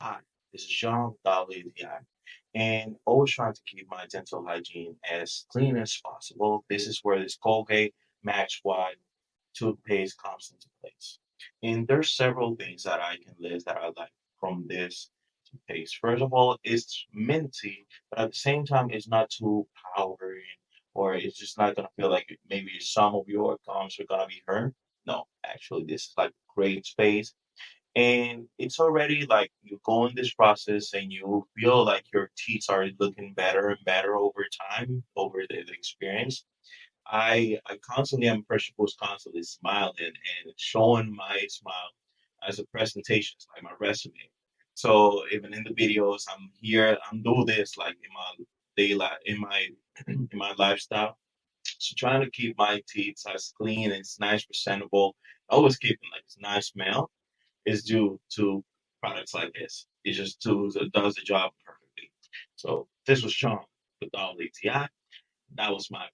Hi, this is John with WTI, and always trying to keep my dental hygiene as clean as possible. This is where this Colgate Max Wide toothpaste comes into place. And there's several things that I can list that I like from this toothpaste. First of all, it's minty, but at the same time, it's not too powdery, or it's just not gonna feel like maybe some of your gums are gonna be hurt. No, actually, this is like great space, and it's already like you go in this process and you feel like your teeth are looking better and better over time, over the experience. I constantly am pressure post constantly smiling and showing my smile as a presentation, like my resume. So even in the videos, I'm here, I'm doing this like in my daily life, in my in my lifestyle. So trying to keep my teeth as clean and it's nice, presentable, always keeping like a nice smell is due to products like this. It just does the job perfectly. So this was Sean with all ATI. That was my